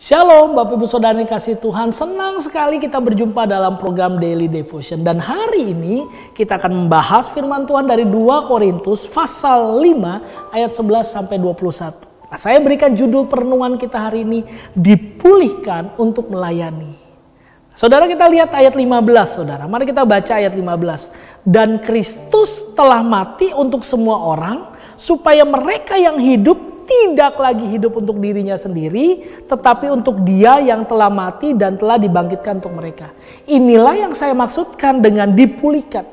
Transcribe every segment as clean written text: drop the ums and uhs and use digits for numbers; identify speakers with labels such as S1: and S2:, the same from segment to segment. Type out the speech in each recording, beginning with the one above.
S1: Shalom Bapak Ibu Saudara yang kasih Tuhan, senang sekali kita berjumpa dalam program Daily Devotion. Dan hari ini kita akan membahas firman Tuhan dari 2 Korintus pasal 5 ayat 11 sampai 21. Nah, saya berikan judul perenungan kita hari ini, dipulihkan untuk melayani. Saudara, kita lihat ayat 15 saudara, mari kita baca ayat 15. Dan Kristus telah mati untuk semua orang, supaya mereka yang hidup tidak lagi hidup untuk dirinya sendiri, tetapi untuk Dia yang telah mati dan telah dibangkitkan untuk mereka. Inilah yang saya maksudkan dengan dipulihkan.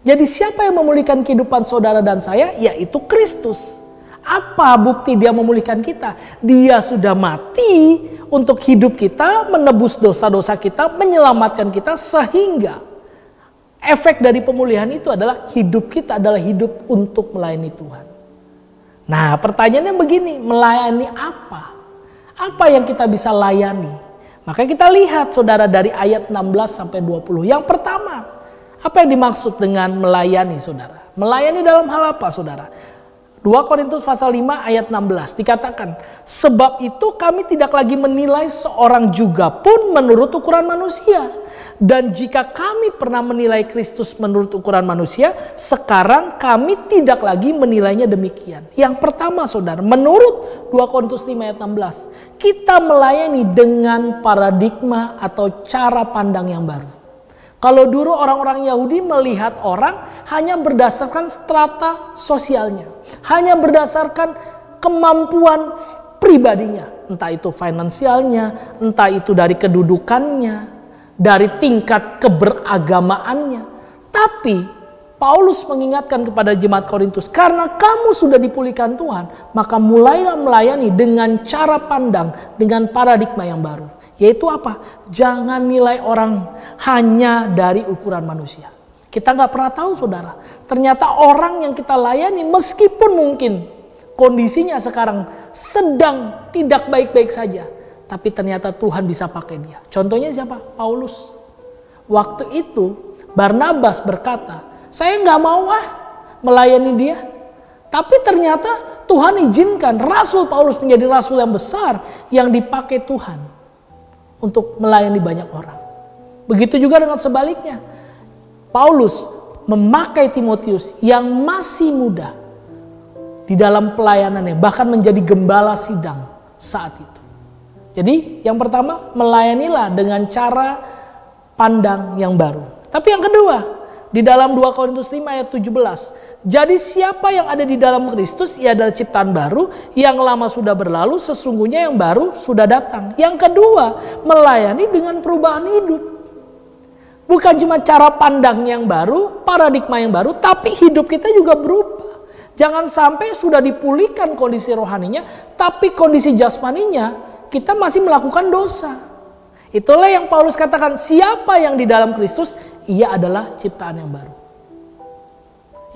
S1: Jadi siapa yang memulihkan kehidupan saudara dan saya? Yaitu Kristus. Apa bukti Dia memulihkan kita? Dia sudah mati untuk hidup kita, menebus dosa-dosa kita, menyelamatkan kita, sehingga efek dari pemulihan itu adalah hidup kita adalah hidup untuk melayani Tuhan. Nah, pertanyaannya begini, melayani apa? Apa yang kita bisa layani? Maka kita lihat saudara dari ayat 16 sampai 20. Yang pertama, apa yang dimaksud dengan melayani saudara? Melayani dalam hal apa saudara? 2 Korintus pasal 5 ayat 16 dikatakan, sebab itu kami tidak lagi menilai seorang juga pun menurut ukuran manusia. Dan jika kami pernah menilai Kristus menurut ukuran manusia, sekarang kami tidak lagi menilainya demikian. Yang pertama saudara, menurut 2 Korintus 5 ayat 16, kita melayani dengan paradigma atau cara pandang yang baru. Kalau dulu orang-orang Yahudi melihat orang hanya berdasarkan strata sosialnya. Hanya berdasarkan kemampuan pribadinya. Entah itu finansialnya, entah itu dari kedudukannya, dari tingkat keberagamaannya. Tapi Paulus mengingatkan kepada jemaat Korintus, karena kamu sudah dipulihkan Tuhan, maka mulailah melayani dengan cara pandang, dengan paradigma yang baru. Yaitu apa? Jangan nilai orang hanya dari ukuran manusia. Kita nggak pernah tahu saudara. Ternyata orang yang kita layani meskipun mungkin kondisinya sekarang sedang tidak baik-baik saja. Tapi ternyata Tuhan bisa pakai dia. Contohnya siapa? Paulus. Waktu itu Barnabas berkata, saya nggak mau melayani dia. Tapi ternyata Tuhan izinkan Rasul Paulus menjadi rasul yang besar yang dipakai Tuhan untuk melayani banyak orang. Begitu juga dengan sebaliknya. Paulus memakai Timotius yang masih muda di dalam pelayanannya, bahkan menjadi gembala sidang saat itu. Jadi yang pertama, melayanilah dengan cara pandang yang baru. Tapi yang kedua, di dalam 2 Korintus 5 ayat 17. Jadi siapa yang ada di dalam Kristus, ia adalah ciptaan baru, yang lama sudah berlalu, sesungguhnya yang baru sudah datang. Yang kedua, melayani dengan perubahan hidup. Bukan cuma cara pandang yang baru, paradigma yang baru, tapi hidup kita juga berubah. Jangan sampai sudah dipulihkan kondisi rohaninya, tapi kondisi jasmaninya kita masih melakukan dosa. Itulah yang Paulus katakan, siapa yang di dalam Kristus, ia adalah ciptaan yang baru.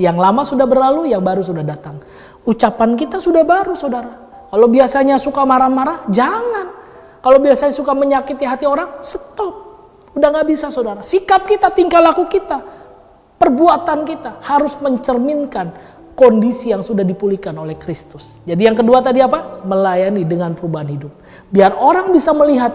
S1: Yang lama sudah berlalu, yang baru sudah datang. Ucapan kita sudah baru saudara. Kalau biasanya suka marah-marah, jangan. Kalau biasanya suka menyakiti hati orang, stop. Udah gak bisa saudara. Sikap kita, tingkah laku kita, perbuatan kita harus mencerminkan kondisi yang sudah dipulihkan oleh Kristus. Jadi yang kedua tadi apa? Melayani dengan perubahan hidup. Biar orang bisa melihat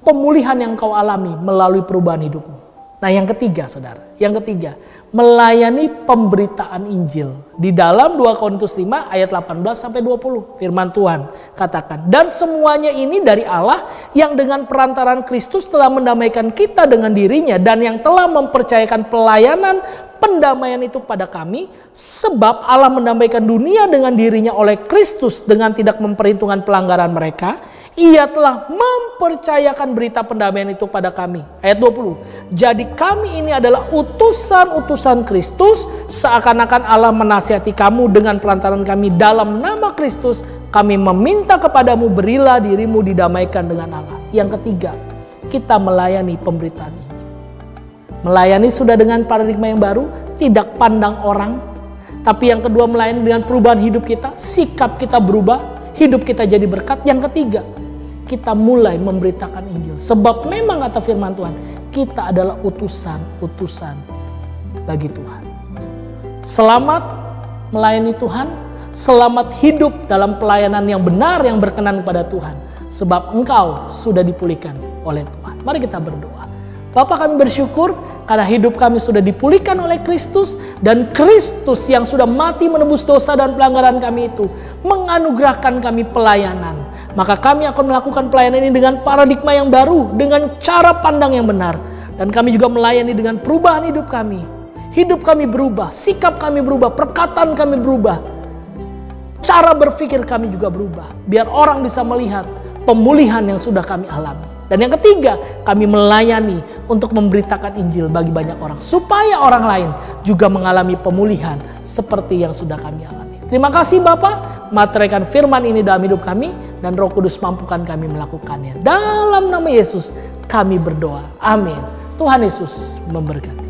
S1: pemulihan yang kau alami melalui perubahan hidupmu. Nah yang ketiga saudara, yang ketiga, melayani pemberitaan Injil. Di dalam 2 Korintus 5 ayat 18 sampai 20, firman Tuhan katakan, dan semuanya ini dari Allah yang dengan perantaran Kristus telah mendamaikan kita dengan dirinya dan yang telah mempercayakan pelayanan pendamaian itu kepada kami, sebab Allah mendamaikan dunia dengan dirinya oleh Kristus dengan tidak memperhitungkan pelanggaran mereka. Ia telah mempercayakan berita pendamaian itu pada kami. Ayat 20. Jadi kami ini adalah utusan-utusan Kristus, seakan-akan Allah menasihati kamu dengan perantaran kami dalam nama Kristus. Kami meminta kepadamu, berilah dirimu didamaikan dengan Allah. Yang ketiga, kita melayani pemberitaan Injil. Melayani sudah dengan paradigma yang baru, tidak pandang orang. Tapi yang kedua, melayani dengan perubahan hidup kita, sikap kita berubah, hidup kita jadi berkat. Yang ketiga, kita mulai memberitakan Injil. Sebab memang kata firman Tuhan, kita adalah utusan-utusan bagi Tuhan. Selamat melayani Tuhan, selamat hidup dalam pelayanan yang benar yang berkenan kepada Tuhan. sebab engkau sudah dipulihkan oleh Tuhan. Mari kita berdoa. Bapa, kami bersyukur karena hidup kami sudah dipulihkan oleh Kristus, dan Kristus yang sudah mati menebus dosa dan pelanggaran kami itu menganugerahkan kami pelayanan. Maka kami akan melakukan pelayanan ini dengan paradigma yang baru, dengan cara pandang yang benar. Dan kami juga melayani dengan perubahan hidup kami. Hidup kami berubah, sikap kami berubah, perkataan kami berubah. Cara berpikir kami juga berubah. Biar orang bisa melihat pemulihan yang sudah kami alami. Dan yang ketiga, kami melayani untuk memberitakan Injil bagi banyak orang. Supaya orang lain juga mengalami pemulihan seperti yang sudah kami alami. Terima kasih Bapa, materaikan firman ini dalam hidup kami. Dan Roh Kudus mampukan kami melakukannya. Dalam nama Yesus kami berdoa. Amin. Tuhan Yesus memberkati.